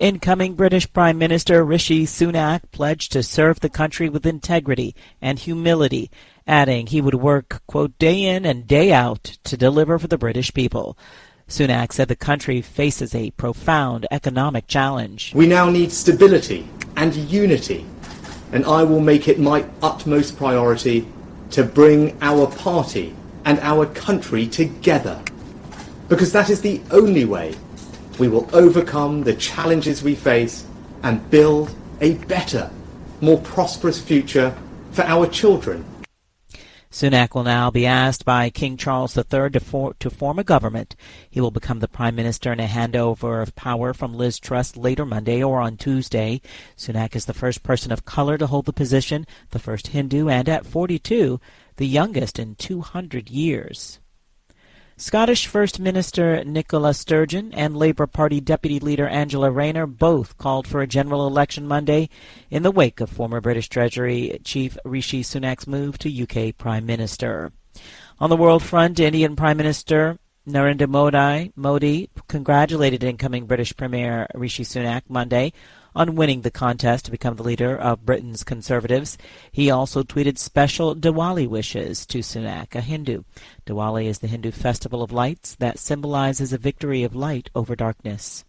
Incoming British Prime Minister Rishi Sunak pledged to serve the country with integrity and humility, adding he would work, quote, day in and day out to deliver for the British people. Sunak said the country faces a profound economic challenge. We now need stability and unity, and I will make it my utmost priority to bring our party and our country together, because that is the only way we will overcome the challenges we face and build a better, more prosperous future for our children. Sunak will now be asked by King Charles III to form a government. He will become the Prime Minister in a handover of power from Liz Truss later Monday or on Tuesday. Sunak is the first person of color to hold the position, the first Hindu, and at 42, the youngest in 200 years. Scottish First Minister Nicola Sturgeon and Labour Party Deputy Leader Angela Rayner both called for a general election Monday in the wake of former British Treasury Chief Rishi Sunak's move to UK Prime Minister. On the world front, Indian Prime Minister Narendra Modi congratulated incoming British Premier Rishi Sunak Monday on winning the contest to become the leader of Britain's Conservatives. He also tweeted special Diwali wishes to Sunak, a Hindu. Diwali is the Hindu festival of lights that symbolizes a victory of light over darkness.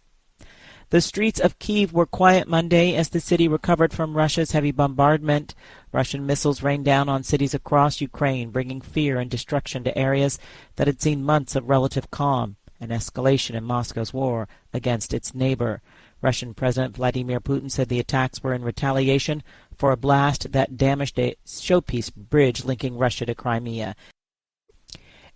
The streets of Kyiv were quiet Monday as the city recovered from Russia's heavy bombardment. Russian missiles rained down on cities across Ukraine, bringing fear and destruction to areas that had seen months of relative calm, an escalation in Moscow's war against its neighbor. Russian President Vladimir Putin said the attacks were in retaliation for a blast that damaged a showpiece bridge linking Russia to Crimea.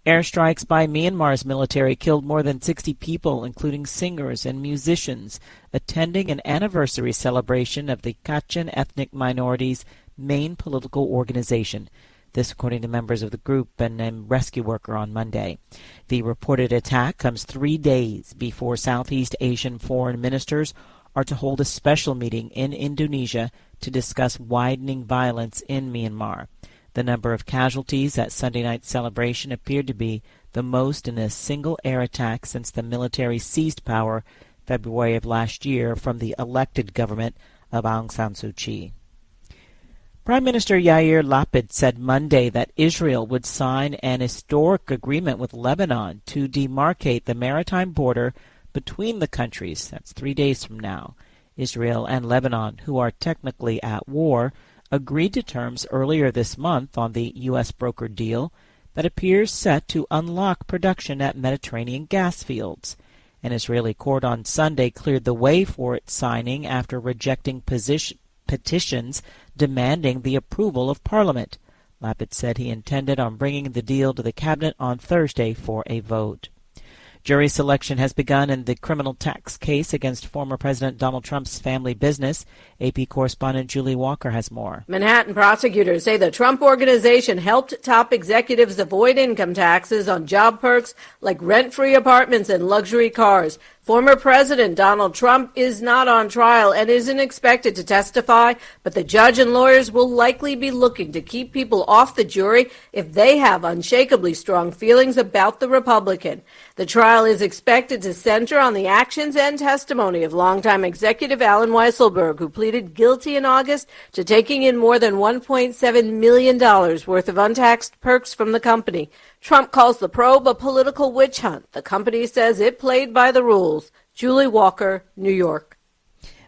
Airstrikes by Myanmar's military killed more than 60 people, including singers and musicians, attending an anniversary celebration of the Kachin ethnic minority's main political organization. This according to members of the group and a rescue worker on Monday. The reported attack comes 3 days before Southeast Asian foreign ministers are to hold a special meeting in Indonesia to discuss widening violence in Myanmar. The number of casualties at Sunday night's celebration appeared to be the most in a single air attack since the military seized power February of last year from the elected government of Aung San Suu Kyi. Prime Minister Yair Lapid said Monday that Israel would sign an historic agreement with Lebanon to demarcate the maritime border between the countries. That's 3 days from now. Israel and Lebanon, who are technically at war, agreed to terms earlier this month on the U.S. brokered deal that appears set to unlock production at Mediterranean gas fields. An Israeli court on Sunday cleared the way for its signing after rejecting petitions demanding the approval of Parliament. Lapid said he intended on bringing the deal to the cabinet on Thursday for a vote. Jury selection has begun in the criminal tax case against former President Donald Trump's family business. AP correspondent Julie Walker has more. Manhattan prosecutors say the Trump Organization helped top executives avoid income taxes on job perks like rent-free apartments and luxury cars. Former President Donald Trump is not on trial and isn't expected to testify, but the judge and lawyers will likely be looking to keep people off the jury if they have unshakably strong feelings about the Republican. The trial is expected to center on the actions and testimony of longtime executive Alan Weisselberg, who pleaded guilty in August to taking in more than $1.7 million worth of untaxed perks from the company. Trump calls the probe a political witch hunt. The company says it played by the rules. Julie Walker, New York.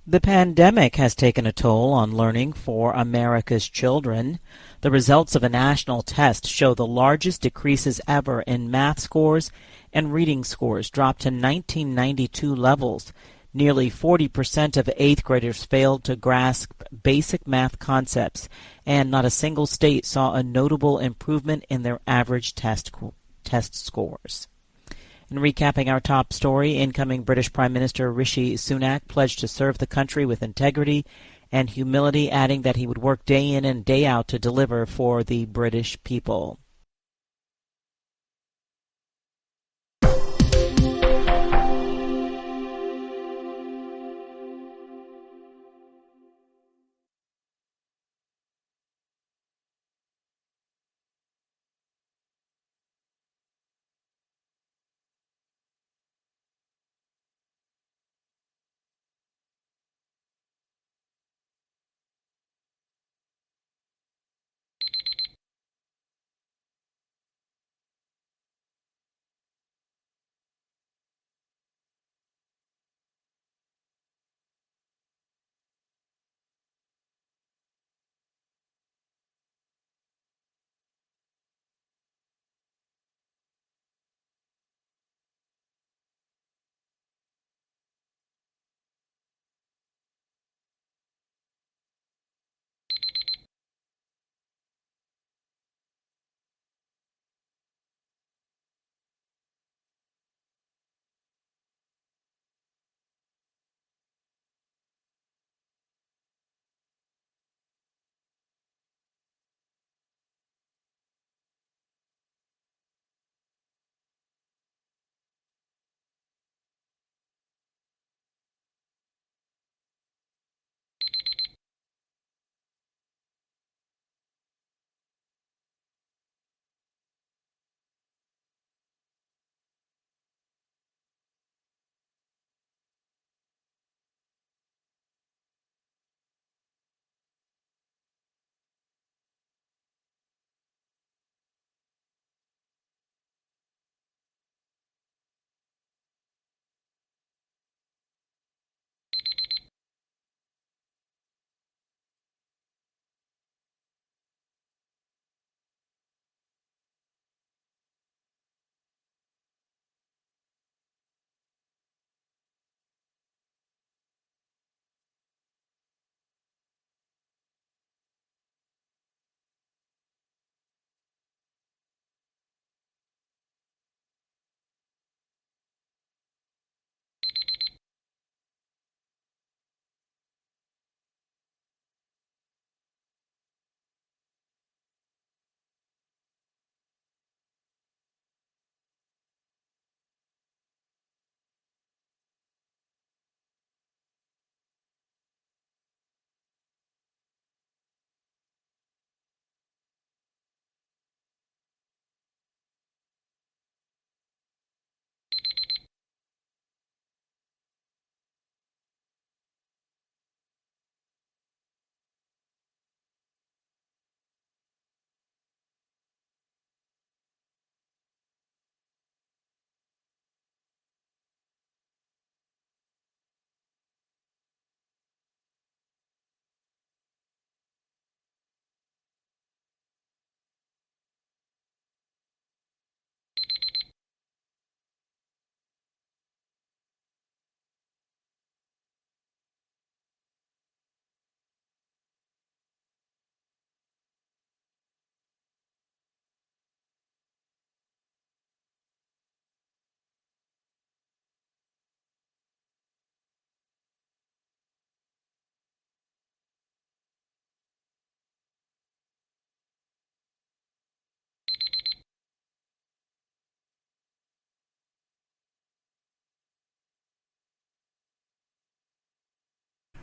The pandemic has taken a toll on learning for America's children. The results of a national test show the largest decreases ever in math scores and reading scores dropped to 1992 levels. Nearly 40% of 8th graders failed to grasp basic math concepts, and not a single state saw a notable improvement in their average test scores. In recapping our top story, incoming British Prime Minister Rishi Sunak pledged to serve the country with integrity and humility, adding that he would work day in and day out to deliver for the British people.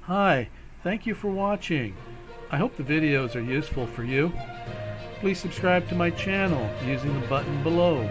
Hi, thank you for watching. I hope the videos are useful for you. Please subscribe to my channel using the button below.